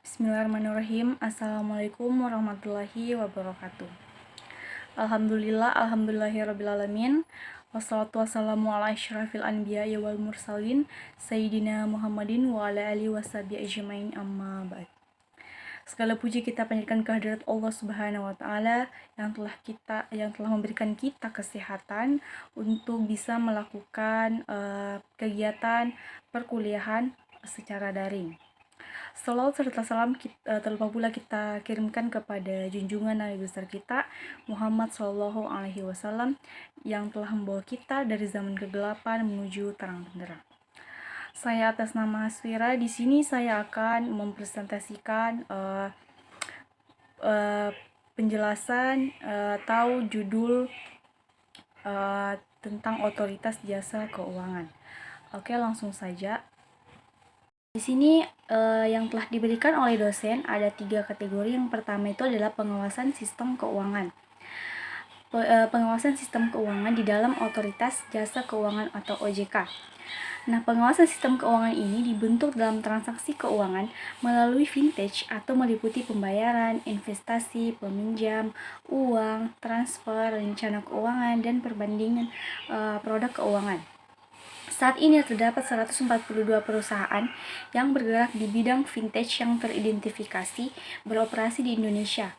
Bismillahirrahmanirrahim. Assalamualaikum warahmatullahi wabarakatuh. Alhamdulillahirrabbilalamin. Wassalatu wassalamu ala asyrafil anbiya'i wal mursalin Sayyidina Muhammadin wa ala alihi washabihi ajmain, amma ba'd. Segala puji kita panjatkan kehadirat Allah Subhanahu wa taala yang telah memberikan kita kesehatan untuk bisa melakukan kegiatan perkuliahan secara daring. Salawat serta salam terlupa pula kita kirimkan kepada junjungan Nabi besar kita Muhammad Shallallahu Alaihi Wasallam yang telah membawa kita dari zaman kegelapan menuju terang benderang. Saya atas nama Hasfira, di sini saya akan mempresentasikan penjelasan atau judul tentang otoritas jasa keuangan. Oke, langsung saja. Di sini yang telah diberikan oleh dosen ada 3 kategori. Yang pertama itu adalah pengawasan sistem keuangan. Pengawasan sistem keuangan di dalam otoritas jasa keuangan atau OJK. Nah, pengawasan sistem keuangan ini dibentuk dalam transaksi keuangan melalui vintage atau meliputi pembayaran, investasi, peminjam, uang, transfer, rencana keuangan, dan perbandingan produk keuangan. Saat ini terdapat 142 perusahaan yang bergerak di bidang vintage yang teridentifikasi beroperasi di Indonesia.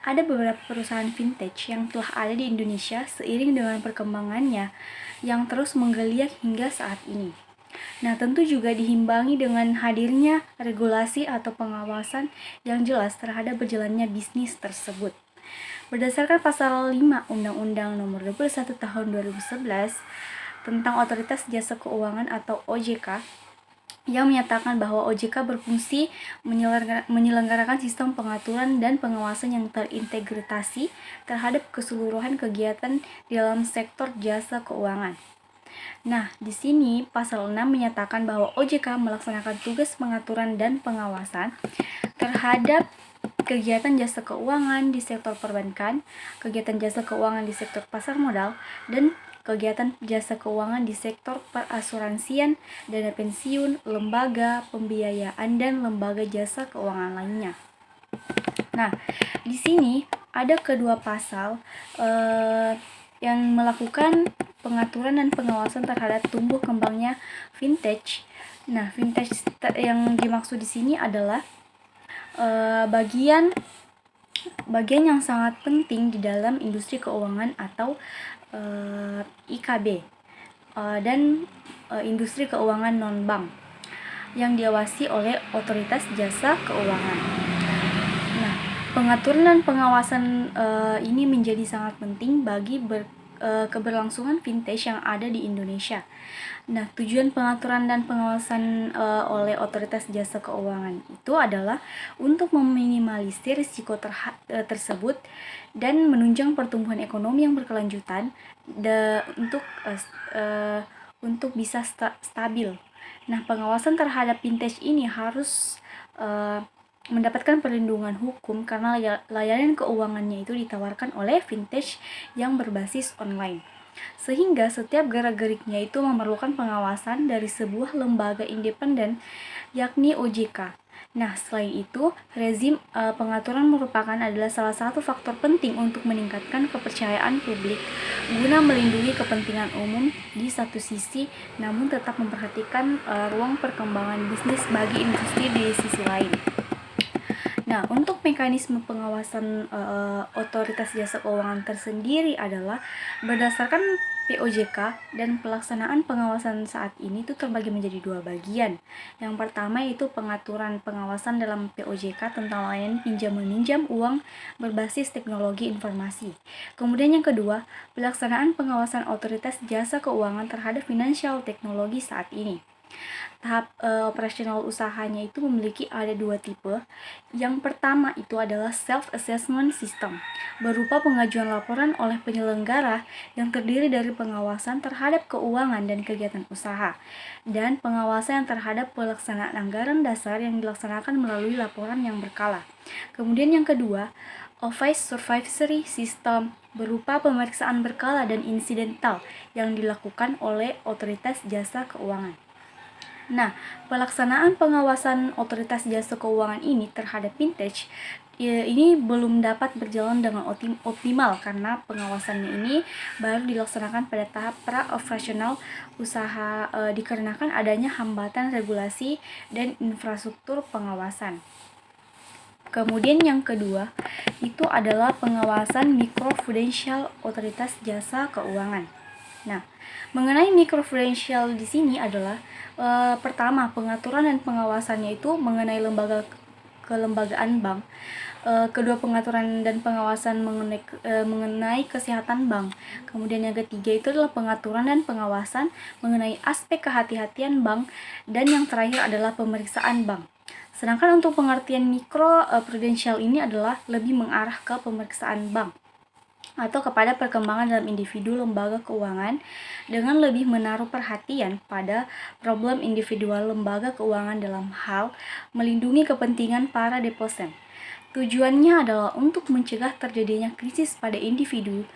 Ada beberapa perusahaan vintage yang telah ada di Indonesia seiring dengan perkembangannya yang terus menggeliat hingga saat ini. Nah, tentu juga diimbangi dengan hadirnya regulasi atau pengawasan yang jelas terhadap berjalannya bisnis tersebut. Berdasarkan pasal 5 Undang-Undang Nomor 21 Tahun 2011 tentang Otoritas Jasa Keuangan atau OJK, yang menyatakan bahwa OJK berfungsi menyelenggarakan sistem pengaturan dan pengawasan yang terintegrasi terhadap keseluruhan kegiatan di dalam sektor jasa keuangan. Nah, di sini pasal 6 menyatakan bahwa OJK melaksanakan tugas pengaturan dan pengawasan terhadap kegiatan jasa keuangan di sektor perbankan, kegiatan jasa keuangan di sektor pasar modal, dan kegiatan jasa keuangan di sektor perasuransian, dana pensiun, lembaga pembiayaan, dan lembaga jasa keuangan lainnya. Nah, di sini ada kedua pasal yang melakukan pengaturan dan pengawasan terhadap tumbuh kembangnya vintage. Nah, vintage yang dimaksud di sini adalah bagian yang sangat penting di dalam industri keuangan atau IKB dan industri keuangan non-bank yang diawasi oleh otoritas jasa keuangan. Nah, pengaturan dan pengawasan ini menjadi sangat penting bagi keberlangsungan vintage yang ada di Indonesia. Nah, tujuan pengaturan dan pengawasan oleh otoritas jasa keuangan itu adalah untuk meminimalisir risiko tersebut dan menunjang pertumbuhan ekonomi yang berkelanjutan untuk bisa stabil. Nah, pengawasan terhadap vintage ini harus mendapatkan perlindungan hukum karena layanan keuangannya itu ditawarkan oleh vintage yang berbasis online. Sehingga setiap gerak-geriknya itu memerlukan pengawasan dari sebuah lembaga independen, yakni OJK. Nah, selain itu, rezim pengaturan merupakan adalah salah satu faktor penting untuk meningkatkan kepercayaan publik guna melindungi kepentingan umum di satu sisi, namun tetap memperhatikan ruang perkembangan bisnis bagi industri di sisi lain. Nah, untuk mekanisme pengawasan otoritas jasa keuangan tersendiri adalah berdasarkan POJK, dan pelaksanaan pengawasan saat ini itu terbagi menjadi 2 bagian. Yang pertama yaitu pengaturan pengawasan dalam POJK tentang layanan pinjam-meminjam uang berbasis teknologi informasi. Kemudian yang kedua, pelaksanaan pengawasan otoritas jasa keuangan terhadap financial teknologi saat ini. Tahap operasional usahanya itu memiliki ada 2 tipe. Yang pertama itu adalah self-assessment system, berupa pengajuan laporan oleh penyelenggara yang terdiri dari pengawasan terhadap keuangan dan kegiatan usaha, dan pengawasan terhadap pelaksanaan anggaran dasar yang dilaksanakan melalui laporan yang berkala. Kemudian yang kedua, Office Supervisory System, berupa pemeriksaan berkala dan insidental yang dilakukan oleh otoritas jasa keuangan. Nah, pelaksanaan pengawasan otoritas jasa keuangan ini terhadap fintech ini belum dapat berjalan dengan optimal karena pengawasannya ini baru dilaksanakan pada tahap pra-operasional usaha dikarenakan adanya hambatan regulasi dan infrastruktur pengawasan. Kemudian yang kedua itu adalah pengawasan mikroprudensial otoritas jasa keuangan. Nah, mengenai mikroprudensial di sini adalah pertama, pengaturan dan pengawasannya itu mengenai kelembagaan bank. Kedua, pengaturan dan pengawasan mengenai kesehatan bank. Kemudian yang ketiga itu adalah pengaturan dan pengawasan mengenai aspek kehati-hatian bank. Dan yang terakhir adalah pemeriksaan bank. Sedangkan untuk pengertian mikroprudensial ini adalah lebih mengarah ke pemeriksaan bank atau kepada perkembangan dalam individu lembaga keuangan dengan lebih menaruh perhatian pada problem individual lembaga keuangan dalam hal melindungi kepentingan para deposan. Tujuannya adalah untuk mencegah terjadinya krisis pada individu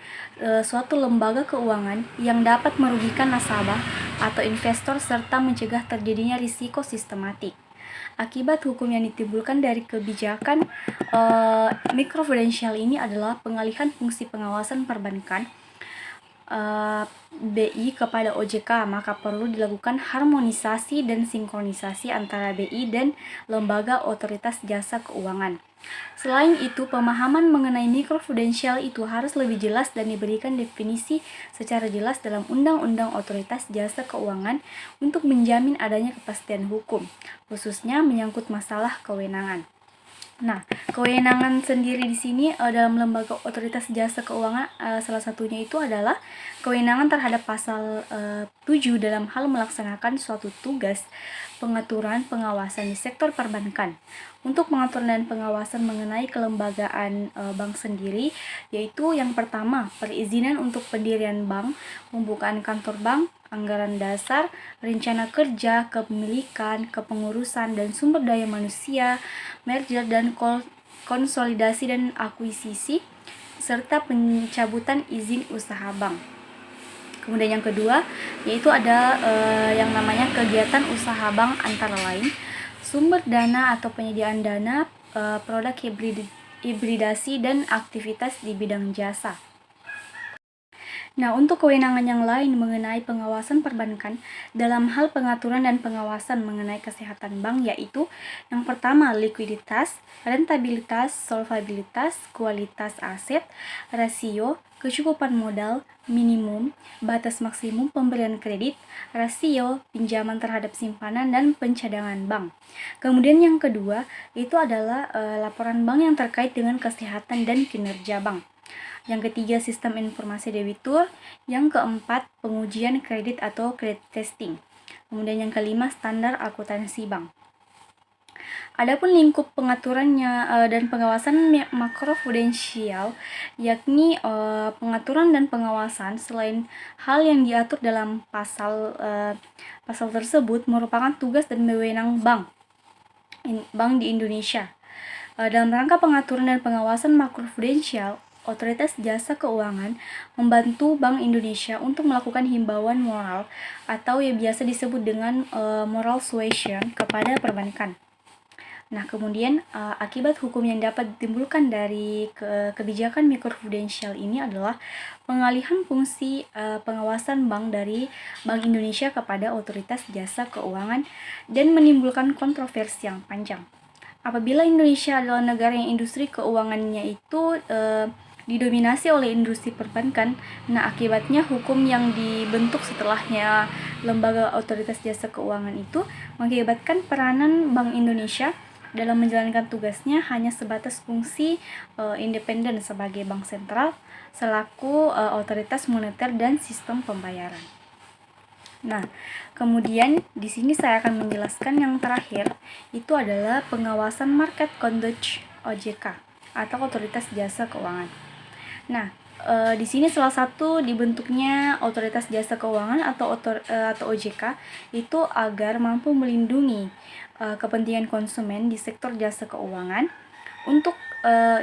suatu lembaga keuangan yang dapat merugikan nasabah atau investor serta mencegah terjadinya risiko sistematik. Akibat hukum yang ditimbulkan dari kebijakan mikroprudensial ini adalah pengalihan fungsi pengawasan perbankan BI kepada OJK, maka perlu dilakukan harmonisasi dan sinkronisasi antara BI dan lembaga otoritas jasa keuangan. Selain itu, pemahaman mengenai mikroprudensial itu harus lebih jelas dan diberikan definisi secara jelas dalam Undang-Undang Otoritas Jasa Keuangan untuk menjamin adanya kepastian hukum, khususnya menyangkut masalah kewenangan. Nah, kewenangan sendiri di sini dalam lembaga otoritas jasa keuangan salah satunya itu adalah kewenangan terhadap pasal 7 dalam hal melaksanakan suatu tugas pengaturan pengawasan di sektor perbankan. Untuk pengaturan dan pengawasan mengenai kelembagaan bank sendiri, yaitu yang pertama, perizinan untuk pendirian bank, pembukaan kantor bank, anggaran dasar, rencana kerja, kepemilikan, kepengurusan, dan sumber daya manusia, merger dan konsolidasi dan akuisisi, serta pencabutan izin usaha bank. Kemudian yang kedua, yaitu ada yang namanya kegiatan usaha bank antara lain, sumber dana atau penyediaan dana, produk hibridasi, dan aktivitas di bidang jasa. Nah, untuk kewenangan yang lain mengenai pengawasan perbankan dalam hal pengaturan dan pengawasan mengenai kesehatan bank yaitu yang pertama, likuiditas, rentabilitas, solvabilitas, kualitas aset, rasio, kecukupan modal, minimum, batas maksimum pemberian kredit, rasio, pinjaman terhadap simpanan, dan pencadangan bank. Kemudian yang kedua, itu adalah laporan bank yang terkait dengan kesehatan dan kinerja bank. Yang ketiga, sistem informasi debitur. Yang keempat, pengujian kredit atau credit testing. Kemudian yang kelima, standar akuntansi bank. Adapun lingkup pengaturannya dan pengawasan makroprudensial, yakni pengaturan dan pengawasan selain hal yang diatur dalam pasal tersebut merupakan tugas dan wewenang bank di Indonesia. Dalam rangka pengaturan dan pengawasan makroprudensial, Otoritas Jasa Keuangan membantu Bank Indonesia untuk melakukan himbauan moral atau yang biasa disebut dengan moral suasion kepada perbankan. Nah, kemudian akibat hukum yang dapat ditimbulkan dari kebijakan mikroprudensial ini adalah pengalihan fungsi pengawasan bank dari Bank Indonesia kepada Otoritas Jasa Keuangan dan menimbulkan kontroversi yang panjang. Apabila Indonesia adalah negara yang industri keuangannya itu didominasi oleh industri perbankan, nah akibatnya hukum yang dibentuk setelahnya lembaga otoritas jasa keuangan itu mengakibatkan peranan Bank Indonesia dalam menjalankan tugasnya hanya sebatas fungsi independen sebagai bank sentral selaku otoritas moneter dan sistem pembayaran. Nah, kemudian di sini saya akan menjelaskan yang terakhir itu adalah pengawasan market conduct OJK atau otoritas jasa keuangan. Nah, di sini salah satu dibentuknya otoritas jasa keuangan atau OJK itu agar mampu melindungi kepentingan konsumen di sektor jasa keuangan. Untuk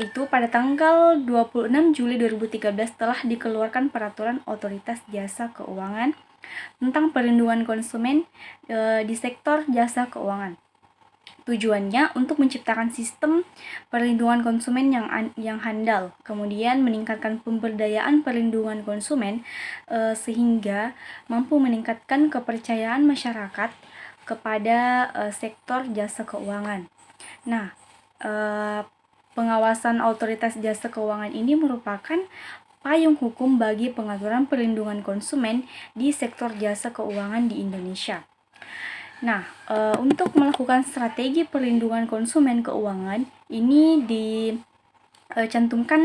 itu pada tanggal 26 Juli 2013 telah dikeluarkan peraturan otoritas jasa keuangan tentang perlindungan konsumen di sektor jasa keuangan. Tujuannya untuk menciptakan sistem perlindungan konsumen yang handal, kemudian meningkatkan pemberdayaan perlindungan konsumen sehingga mampu meningkatkan kepercayaan masyarakat kepada sektor jasa keuangan. Nah, pengawasan otoritas jasa keuangan ini merupakan payung hukum bagi pengaturan perlindungan konsumen di sektor jasa keuangan di Indonesia. Nah, untuk melakukan strategi perlindungan konsumen keuangan ini dicantumkan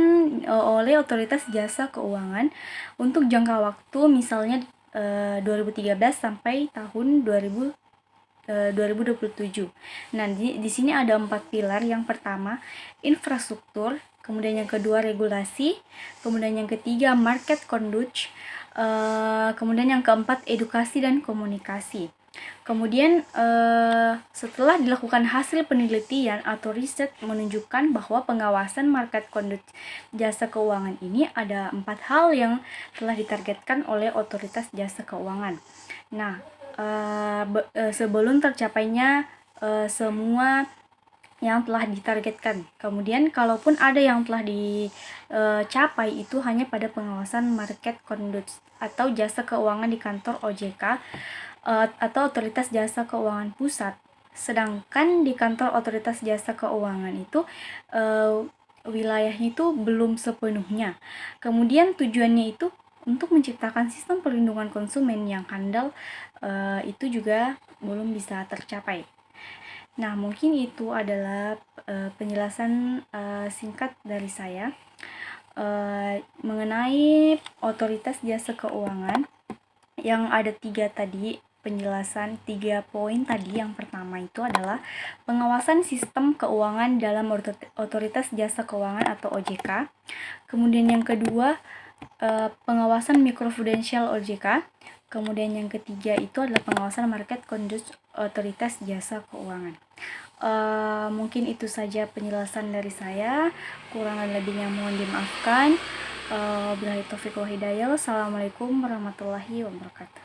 oleh otoritas jasa keuangan untuk jangka waktu misalnya 2013 sampai tahun 2027. Nah, di sini ada 4 pilar. Yang pertama, infrastruktur, kemudian yang kedua regulasi, kemudian yang ketiga market conduct, kemudian yang keempat edukasi dan komunikasi. Kemudian setelah dilakukan hasil penelitian atau riset menunjukkan bahwa pengawasan market conduct jasa keuangan ini ada 4 hal yang telah ditargetkan oleh otoritas jasa keuangan. Nah, sebelum tercapainya semua yang telah ditargetkan. Kemudian kalaupun ada yang telah dicapai itu hanya pada pengawasan market conduct atau jasa keuangan di kantor OJK atau otoritas jasa keuangan pusat. Sedangkan di kantor otoritas jasa keuangan itu wilayahnya itu belum sepenuhnya. Kemudian tujuannya itu untuk menciptakan sistem perlindungan konsumen yang handal itu juga belum bisa tercapai. Nah, mungkin itu adalah penjelasan singkat dari saya mengenai otoritas jasa keuangan yang ada 3 tadi. Penjelasan 3 poin tadi. Yang pertama itu adalah pengawasan sistem keuangan dalam otoritas jasa keuangan atau OJK. Kemudian yang kedua, pengawasan mikroprudensial OJK. Kemudian yang ketiga itu adalah pengawasan market conduct otoritas jasa keuangan. Mungkin itu saja penjelasan dari saya. Kurang dan lebihnya mohon dimaafkan. Billahi taufiq wal hidayah. Wassalamualaikum warahmatullahi wabarakatuh.